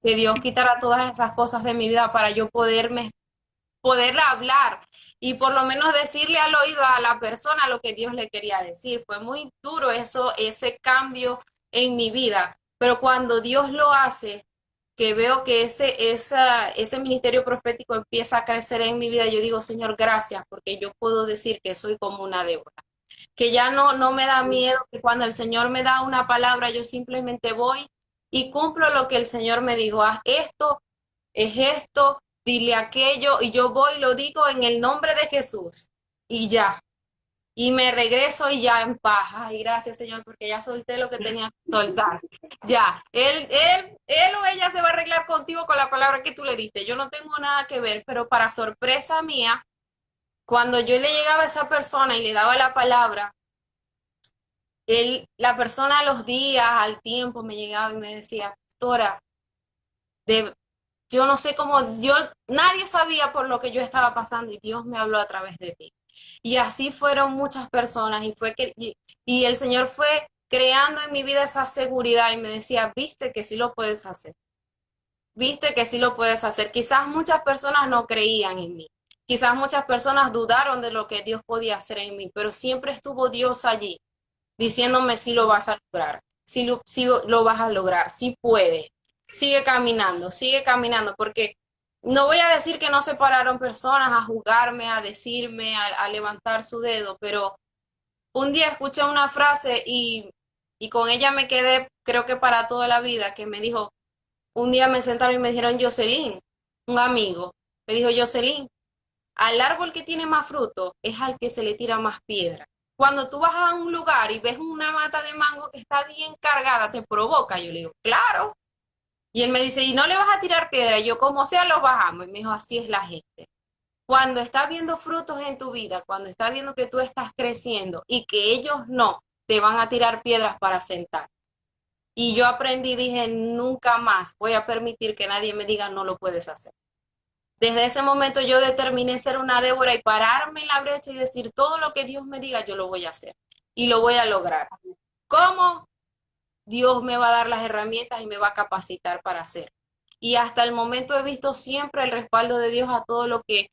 que Dios quitara todas esas cosas de mi vida para yo poderla hablar y por lo menos decirle al oído a la persona lo que Dios le quería decir. Fue muy duro eso, ese cambio en mi vida, pero cuando Dios lo hace, que veo que ese ministerio profético empieza a crecer en mi vida, yo digo, Señor, gracias, porque yo puedo decir que soy como una Débora, que ya no me da miedo, que cuando el Señor me da una palabra, yo simplemente voy y cumplo lo que el Señor me dijo, haz esto, es esto, dile aquello, y yo voy y lo digo en el nombre de Jesús, y ya. Y me regreso y ya en paz. Ay, gracias, Señor, porque ya solté lo que tenía que soltar. Ya, él o ella se va a arreglar contigo con la palabra que tú le diste. Yo no tengo nada que ver, pero para sorpresa mía, cuando yo le llegaba a esa persona y le daba la palabra, la persona a los días, al tiempo, me llegaba y me decía, Pastora, de, yo no sé cómo, nadie sabía por lo que yo estaba pasando y Dios me habló a través de ti. Y así fueron muchas personas y el Señor fue creando en mi vida esa seguridad y me decía, viste que sí lo puedes hacer, viste que sí lo puedes hacer. Quizás muchas personas no creían en mí, quizás muchas personas dudaron de lo que Dios podía hacer en mí, pero siempre estuvo Dios allí diciéndome si lo vas a lograr, si lo vas a lograr, si puedes, sigue caminando, porque no voy a decir que no se pararon personas a jugarme, a decirme, a levantar su dedo, pero un día escuché una frase y con ella me quedé, creo que para toda la vida, que me dijo, un día me sentaron y me dijeron, Jocelyn, un amigo, me dijo, Jocelyn, al árbol que tiene más fruto es al que se le tira más piedra. Cuando tú vas a un lugar y ves una mata de mango que está bien cargada, te provoca. Yo le digo, claro. Y él me dice, ¿y no le vas a tirar piedra? Y yo, como sea, los bajamos. Y me dijo, así es la gente. Cuando estás viendo frutos en tu vida, cuando estás viendo que tú estás creciendo y que ellos no, te van a tirar piedras para sentar. Y yo aprendí, dije, nunca más voy a permitir que nadie me diga, no lo puedes hacer. Desde ese momento yo determiné ser una Débora y pararme en la brecha y decir todo lo que Dios me diga, yo lo voy a hacer y lo voy a lograr. ¿Cómo? Dios me va a dar las herramientas y me va a capacitar para hacer. Y hasta el momento he visto siempre el respaldo de Dios a todo lo que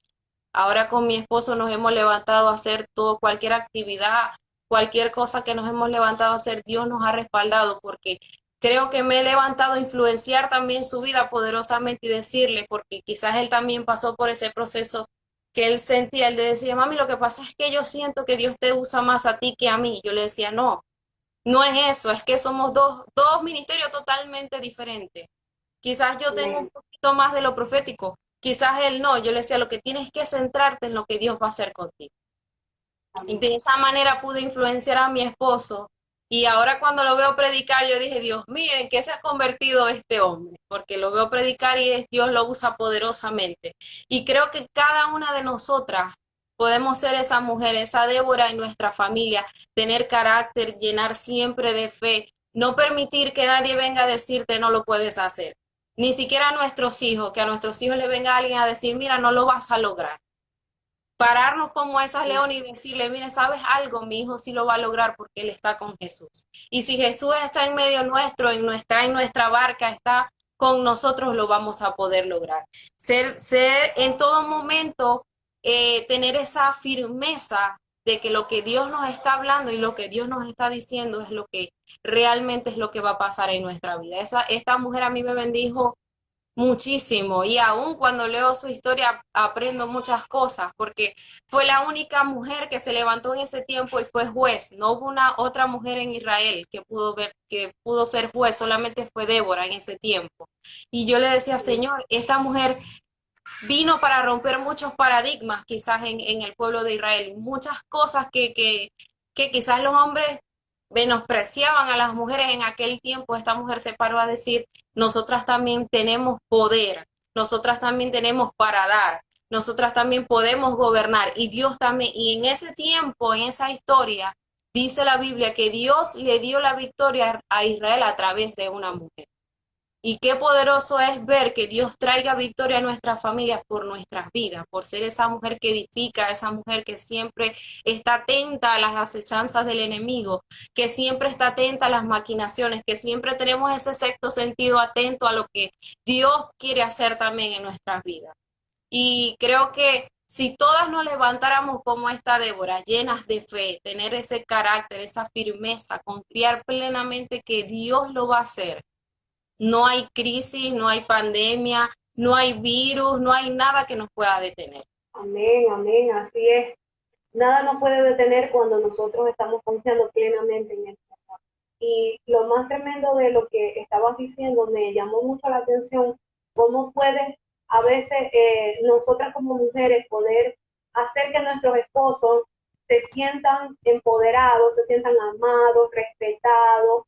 ahora con mi esposo nos hemos levantado a hacer, todo, cualquier actividad, cualquier cosa que nos hemos levantado a hacer, Dios nos ha respaldado porque creo que me he levantado a influenciar también su vida poderosamente y decirle, porque quizás él también pasó por ese proceso que él sentía, él le decía, mami, lo que pasa es que yo siento que Dios te usa más a ti que a mí. Yo le decía, no, no es eso, es que somos dos ministerios totalmente diferentes. Quizás yo tengo un poquito más de lo profético, quizás él no. Yo le decía, lo que tienes que centrarte en lo que Dios va a hacer contigo. Y de esa manera pude influenciar a mi esposo. Y ahora cuando lo veo predicar, yo dije, Dios mío, ¿en qué se ha convertido este hombre? Porque lo veo predicar y Dios lo usa poderosamente. Y creo que cada una de nosotras podemos ser esa mujer, esa Débora en nuestra familia, tener carácter, llenar siempre de fe, no permitir que nadie venga a decirte no lo puedes hacer. Ni siquiera a nuestros hijos, que a nuestros hijos les venga alguien a decir, mira, no lo vas a lograr. Pararnos como esas leones y decirle, mire, ¿sabes algo? Mi hijo sí lo va a lograr porque él está con Jesús. Y si Jesús está en medio nuestro, en nuestra barca, está con nosotros, lo vamos a poder lograr. Ser en todo momento, tener esa firmeza de que lo que Dios nos está hablando y lo que Dios nos está diciendo es lo que realmente es lo que va a pasar en nuestra vida. Esta mujer a mí me bendijo muchísimo y aún cuando leo su historia aprendo muchas cosas porque fue la única mujer que se levantó en ese tiempo y fue juez. No hubo una otra mujer en Israel que pudo ser juez, solamente fue Débora en ese tiempo. Y yo le decía, Señor, esta mujer vino para romper muchos paradigmas quizás en el pueblo de Israel, muchas cosas que quizás los hombres menospreciaban a las mujeres en aquel tiempo. Esta mujer se paró a decir, nosotras también tenemos poder, nosotras también tenemos para dar, nosotras también podemos gobernar y Dios también, y en ese tiempo, en esa historia, dice la Biblia que Dios le dio la victoria a Israel a través de una mujer. Y qué poderoso es ver que Dios traiga victoria a nuestras familias por nuestras vidas, por ser esa mujer que edifica, esa mujer que siempre está atenta a las acechanzas del enemigo, que siempre está atenta a las maquinaciones, que siempre tenemos ese sexto sentido atento a lo que Dios quiere hacer también en nuestras vidas. Y creo que si todas nos levantáramos como esta Débora, llenas de fe, tener ese carácter, esa firmeza, confiar plenamente que Dios lo va a hacer. No hay crisis, no hay pandemia, no hay virus, no hay nada que nos pueda detener. Amén, amén, así es. Nada nos puede detener cuando nosotros estamos confiando plenamente en el Señor. Y lo más tremendo de lo que estabas diciendo me llamó mucho la atención, cómo puede a veces nosotras como mujeres poder hacer que nuestros esposos se sientan empoderados, se sientan amados, respetados,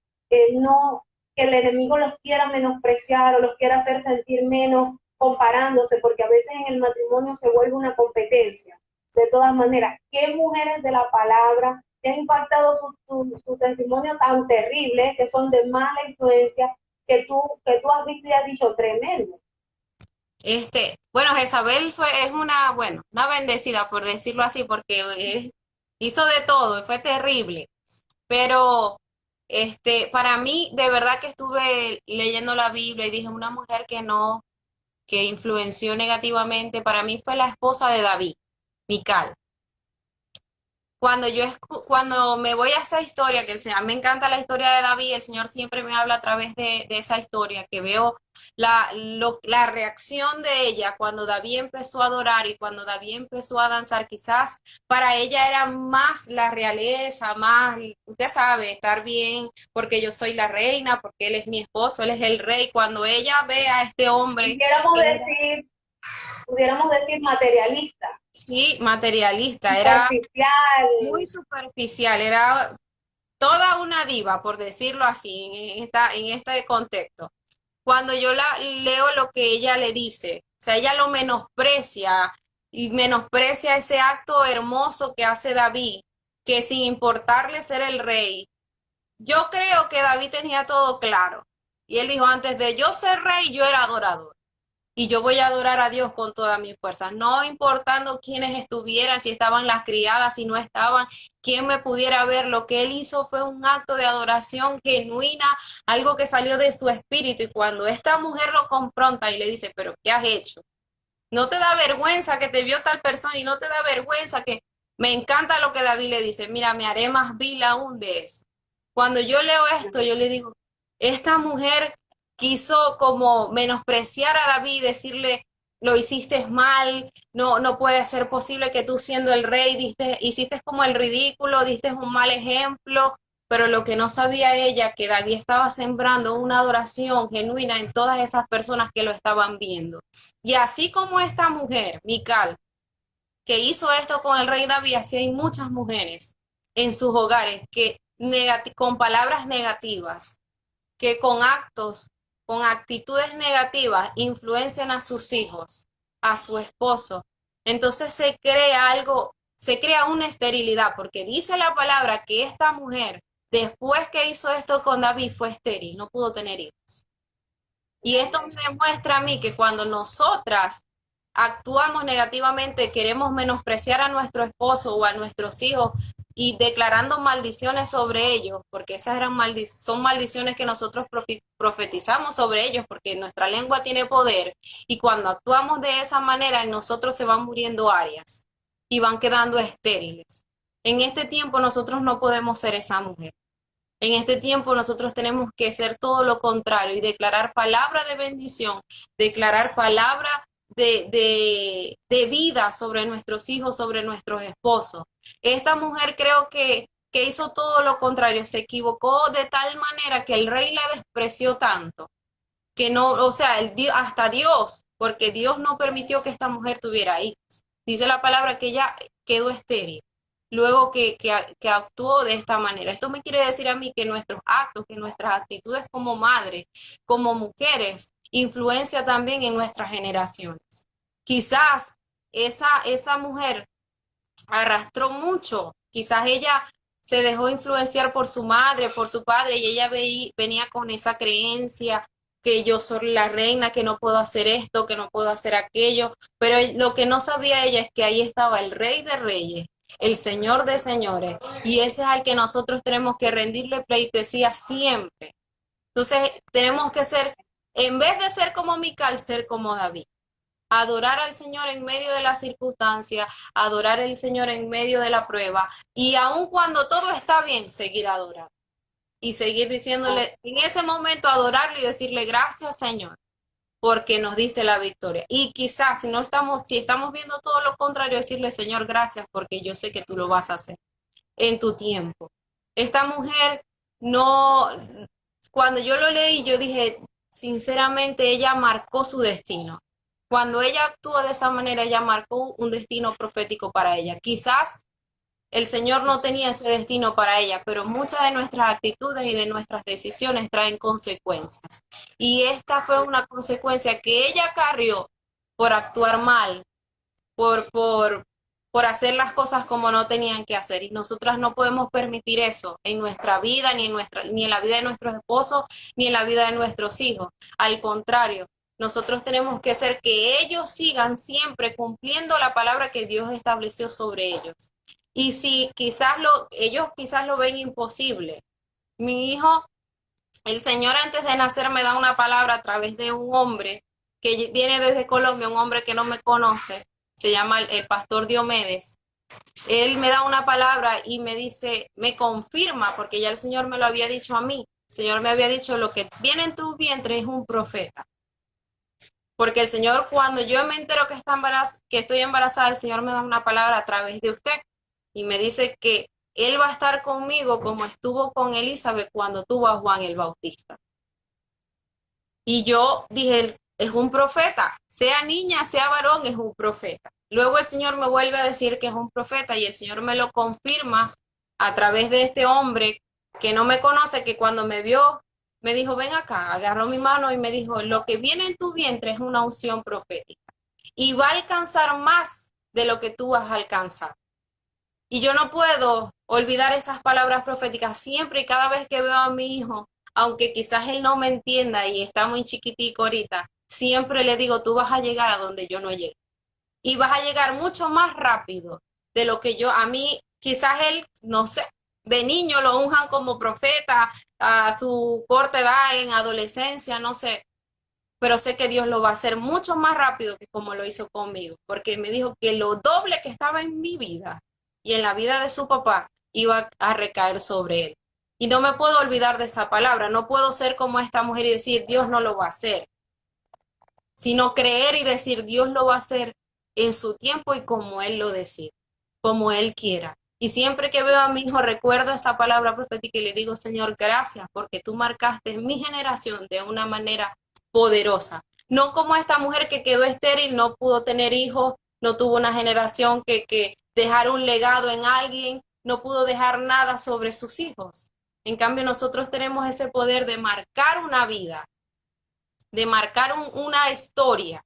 no que el enemigo los quiera menospreciar o los quiera hacer sentir menos comparándose, porque a veces en el matrimonio se vuelve una competencia. De todas maneras, ¿qué mujeres de la palabra te han impactado su testimonio tan terrible, que son de mala influencia, que tú has visto y has dicho tremendo? Bueno, Jezabel es una bendecida, por decirlo así, porque hizo de todo, fue terrible. Pero para mí, de verdad que estuve leyendo la Biblia y dije, una mujer que influenció negativamente, para mí fue la esposa de David, Mical. Cuando me voy a esa historia, que el Señor, me encanta la historia de David, el Señor siempre me habla a través de esa historia, que veo la reacción de ella cuando David empezó a adorar y cuando David empezó a danzar. Quizás para ella era más la realeza, más, usted sabe, estar bien, porque yo soy la reina, porque él es mi esposo, él es el rey. Cuando ella ve a este hombre, Pudiéramos decir materialista, sí, materialista, era superficial. muy superficial, era toda una diva, por decirlo así, en este contexto. Cuando yo leo lo que ella le dice, o sea, ella lo menosprecia y menosprecia ese acto hermoso que hace David, que sin importarle ser el rey, yo creo que David tenía todo claro. Y él dijo, antes de yo ser rey, yo era adorador. Y yo voy a adorar a Dios con todas mis fuerzas, no importando quiénes estuvieran, si estaban las criadas, si no estaban, quién me pudiera ver. Lo que él hizo fue un acto de adoración genuina, algo que salió de su espíritu. Y cuando esta mujer lo confronta y le dice, pero ¿qué has hecho? ¿No te da vergüenza que te vio tal persona y no te da vergüenza que me encanta lo que David le dice? Mira, me haré más vil aún de eso. Cuando yo leo esto, yo le digo, esta mujer quiso como menospreciar a David, decirle, lo hiciste mal, no puede ser posible que tú siendo el rey hiciste como el ridículo, diste un mal ejemplo, pero lo que no sabía ella, que David estaba sembrando una adoración genuina en todas esas personas que lo estaban viendo. Y así como esta mujer, Mical, que hizo esto con el rey David, así hay muchas mujeres en sus hogares que con palabras negativas, que con actos, con actitudes negativas, influencian a sus hijos, a su esposo. Entonces se crea una esterilidad, porque dice la palabra que esta mujer, después que hizo esto con David, fue estéril, no pudo tener hijos. Y esto me demuestra a mí que cuando nosotras actuamos negativamente, queremos menospreciar a nuestro esposo o a nuestros hijos y declarando maldiciones sobre ellos, porque esas son maldiciones que nosotros profetizamos sobre ellos, porque nuestra lengua tiene poder, y cuando actuamos de esa manera, en nosotros se van muriendo áreas y van quedando estériles. En este tiempo nosotros no podemos ser esa mujer. En este tiempo nosotros tenemos que ser todo lo contrario y declarar palabra de bendición, declarar palabra de vida sobre nuestros hijos, sobre nuestros esposos. Esta mujer creo que hizo todo lo contrario, se equivocó de tal manera que el rey la despreció tanto, que no, o sea, hasta Dios, porque Dios no permitió que esta mujer tuviera hijos. Dice la palabra que ella quedó estéril luego que actuó de esta manera. Esto me quiere decir a mí que nuestros actos, que nuestras actitudes como madres, como mujeres, influencia también en nuestras generaciones. Quizás esa mujer arrastró mucho, quizás ella se dejó influenciar por su madre, por su padre, y ella venía con esa creencia que yo soy la reina, que no puedo hacer esto, que no puedo hacer aquello, pero lo que no sabía ella es que ahí estaba el rey de reyes, el señor de señores, y ese es al que nosotros tenemos que rendirle pleitesía siempre. Entonces tenemos que ser, en vez de ser como Mical, ser como David. adorar al Señor en medio de la circunstancia, adorar al Señor en medio de la prueba, y aun cuando todo está bien, seguir adorando. Y seguir diciéndole, en ese momento adorarle y decirle gracias, Señor, porque nos diste la victoria. Y quizás si estamos viendo todo lo contrario, decirle, Señor, gracias, porque yo sé que tú lo vas a hacer en tu tiempo. Esta mujer no, cuando yo lo leí, yo dije, sinceramente, ella marcó su destino. Cuando ella actúa de esa manera, ella marcó un destino profético para ella. Quizás el Señor no tenía ese destino para ella, pero muchas de nuestras actitudes y de nuestras decisiones traen consecuencias. Y esta fue una consecuencia que ella carrió por actuar mal, por, por, por hacer las cosas como no tenían que hacer. Y nosotras no podemos permitir eso en nuestra vida, ni en la vida de nuestros esposos, ni en la vida de nuestros hijos. Al contrario, nosotros tenemos que hacer que ellos sigan siempre cumpliendo la palabra que Dios estableció sobre ellos. Y si ellos quizás lo ven imposible. Mi hijo, el Señor antes de nacer me da una palabra a través de un hombre que viene desde Colombia, un hombre que no me conoce, se llama el pastor Diomedes. Él me da una palabra y me dice, me confirma, porque ya el Señor me lo había dicho a mí. El Señor me había dicho, lo que viene en tu vientre es un profeta. Porque el Señor, cuando yo me entero que estoy embarazada, el Señor me da una palabra a través de usted y me dice que Él va a estar conmigo como estuvo con Elizabeth cuando tuvo a Juan el Bautista. Y yo dije, es un profeta, sea niña, sea varón, es un profeta. Luego el Señor me vuelve a decir que es un profeta y el Señor me lo confirma a través de este hombre que no me conoce, que cuando me vio, me dijo, ven acá, agarró mi mano y me dijo, lo que viene en tu vientre es una unción profética y va a alcanzar más de lo que tú vas a alcanzar. Y yo no puedo olvidar esas palabras proféticas siempre y cada vez que veo a mi hijo, aunque quizás él no me entienda y está muy chiquitico ahorita, siempre le digo, tú vas a llegar a donde yo no llegué. Y vas a llegar mucho más rápido de lo que a mí, quizás él, no sé, de niño lo unjan como profeta a su corta edad, en adolescencia, no sé, pero sé que Dios lo va a hacer mucho más rápido que como lo hizo conmigo, porque me dijo que lo doble que estaba en mi vida y en la vida de su papá iba a recaer sobre él. Y no me puedo olvidar de esa palabra, no puedo ser como esta mujer y decir, Dios no lo va a hacer, sino creer y decir, Dios lo va a hacer en su tiempo y como Él lo decida, como Él quiera. Y siempre que veo a mi hijo, recuerdo esa palabra profética y le digo, Señor, gracias, porque tú marcaste en mi generación de una manera poderosa. No como esta mujer que quedó estéril, no pudo tener hijos, no tuvo una generación que dejar un legado en alguien, no pudo dejar nada sobre sus hijos. En cambio, nosotros tenemos ese poder de marcar una vida, de marcar una historia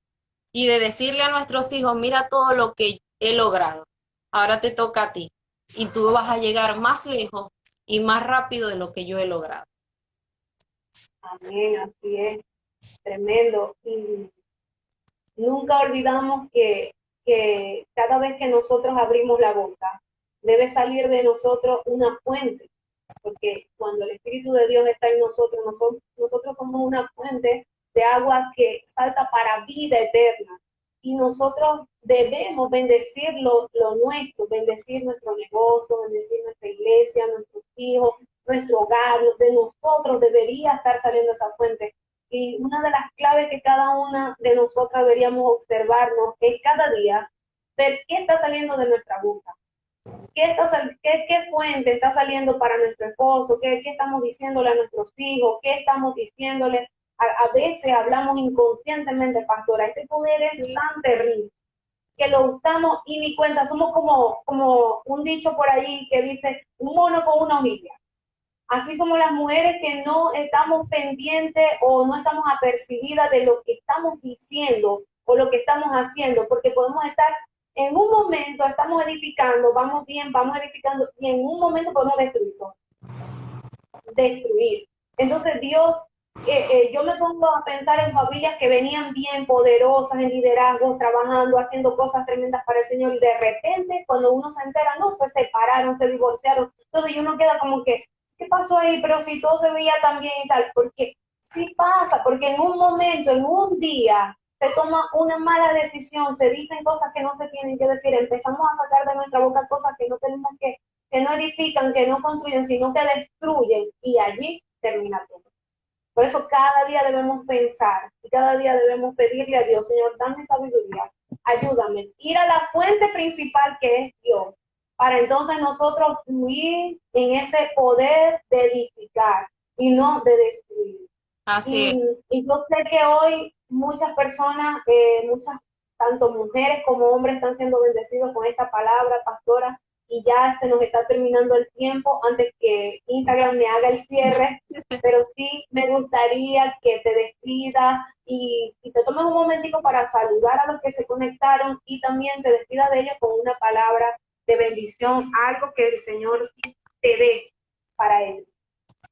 y de decirle a nuestros hijos, mira todo lo que he logrado, ahora te toca a ti y tú vas a llegar más lejos y más rápido de lo que yo he logrado. Amén, así es, tremendo. Y nunca olvidamos que cada vez que nosotros abrimos la boca, debe salir de nosotros una fuente, porque cuando el Espíritu de Dios está en nosotros, nosotros somos una fuente de agua que salta para vida eterna. Y nosotros debemos bendecir lo nuestro, bendecir nuestro negocio, bendecir nuestra iglesia, nuestros hijos, nuestro hogar. De nosotros debería estar saliendo esa fuente. Y una de las claves que cada una de nosotras deberíamos observarnos es cada día ver qué está saliendo de nuestra boca. ¿Qué fuente está saliendo para nuestro esposo? ¿Qué estamos diciéndole a nuestros hijos? ¿Qué estamos diciéndole? A veces hablamos inconscientemente, pastora. Este poder es tan terrible que lo usamos y ni cuenta. Somos como un dicho por ahí que dice, un mono con una hojilla. Así somos las mujeres que no estamos pendientes o no estamos apercibidas de lo que estamos diciendo o lo que estamos haciendo, porque podemos estar en un momento, estamos edificando, vamos bien, vamos edificando, y en un momento podemos destruir. Entonces Dios, yo me pongo a pensar en familias que venían bien poderosas en liderazgo, trabajando, haciendo cosas tremendas para el Señor, y de repente cuando uno se entera, no, se separaron, se divorciaron, entonces uno queda como que, ¿qué pasó ahí? Pero si todo se veía tan bien y tal, porque sí pasa, porque en un momento, en un día, se toma una mala decisión, se dicen cosas que no se tienen que decir, empezamos a sacar de nuestra boca cosas que no tenemos que no edifican, que no construyen, sino que destruyen, y allí termina todo. Por eso cada día debemos pensar y cada día debemos pedirle a Dios, Señor, dame sabiduría, ayúdame, ir a la fuente principal que es Dios, para entonces nosotros fluir en ese poder de edificar y no de destruir. Así es. Y yo sé que hoy muchas personas, tanto mujeres como hombres, están siendo bendecidos con esta palabra, pastora, y ya se nos está terminando el tiempo antes que Instagram me haga el cierre, pero sí me gustaría que te despidas y te tomes un momentico para saludar a los que se conectaron y también te despidas de ellos con una palabra de bendición, algo que el Señor te dé para ellos.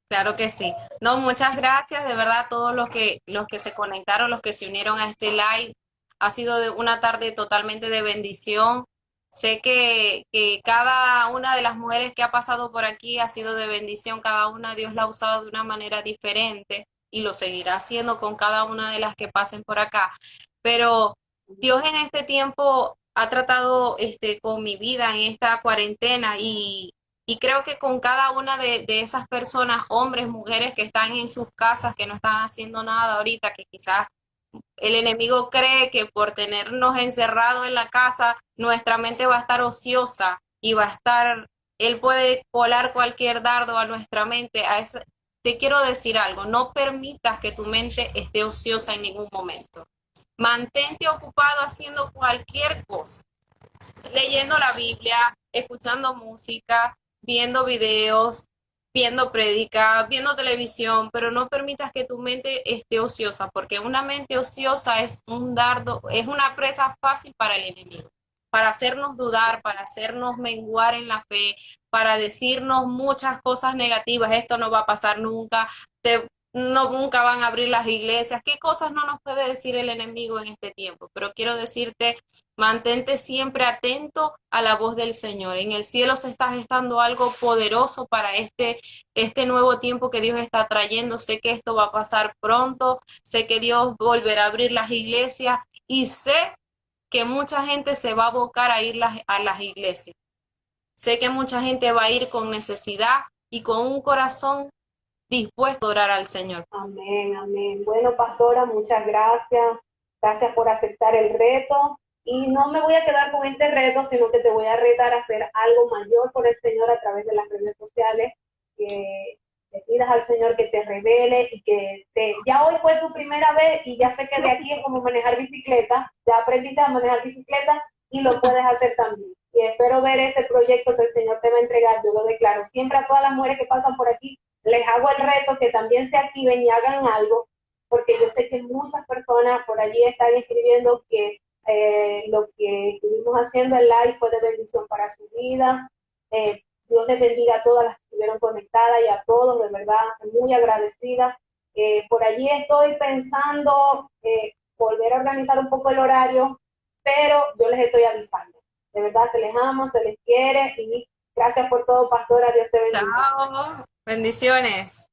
Claro que sí. No, muchas gracias, de verdad, a todos los que se conectaron, los que se unieron a este live. Ha sido una tarde totalmente de bendición. Sé que cada una de las mujeres que ha pasado por aquí ha sido de bendición. Cada una Dios la ha usado de una manera diferente y lo seguirá haciendo con cada una de las que pasen por acá. Pero Dios en este tiempo ha tratado con mi vida en esta cuarentena y creo que con cada una de esas personas, hombres, mujeres que están en sus casas, que no están haciendo nada ahorita, que quizás el enemigo cree que por tenernos encerrados en la casa, nuestra mente va a estar ociosa y va a estar, él puede colar cualquier dardo a nuestra mente. Te quiero decir algo, no permitas que tu mente esté ociosa en ningún momento. Mantente ocupado haciendo cualquier cosa, leyendo la Biblia, escuchando música, viendo videos, viendo prédicas, viendo televisión, pero no permitas que tu mente esté ociosa, porque una mente ociosa es un dardo, es una presa fácil para el enemigo, para hacernos dudar, para hacernos menguar en la fe, para decirnos muchas cosas negativas, esto no va a pasar nunca, no, nunca van a abrir las iglesias, qué cosas no nos puede decir el enemigo en este tiempo, pero quiero decirte, mantente siempre atento a la voz del Señor. En el cielo se está gestando algo poderoso para este nuevo tiempo que Dios está trayendo. Sé que esto va a pasar pronto, sé que Dios volverá a abrir las iglesias y sé que mucha gente se va a abocar a ir a las iglesias. Sé que mucha gente va a ir con necesidad y con un corazón dispuesto a orar al Señor. Amén, amén. Bueno, pastora, muchas gracias. Gracias por aceptar el reto. Y no me voy a quedar con este reto, sino que te voy a retar a hacer algo mayor por el Señor a través de las redes sociales. Que le pidas al Señor que te revele y que ya hoy fue tu primera vez y ya sé que de aquí es como manejar bicicleta. Ya aprendiste a manejar bicicleta y lo puedes hacer también. Y espero ver ese proyecto que el Señor te va a entregar. Yo lo declaro siempre a todas las mujeres que pasan por aquí, les hago el reto que también se activen y hagan algo, porque yo sé que muchas personas por allí están escribiendo que lo que estuvimos haciendo en live fue de bendición para su vida. Dios les bendiga a todas las que estuvieron conectadas y a todos, de verdad, muy agradecida. Por allí estoy pensando volver a organizar un poco el horario, pero yo les estoy avisando. De verdad, se les ama, se les quiere y gracias por todo, pastora. Dios te bendiga. Chao, bendiciones.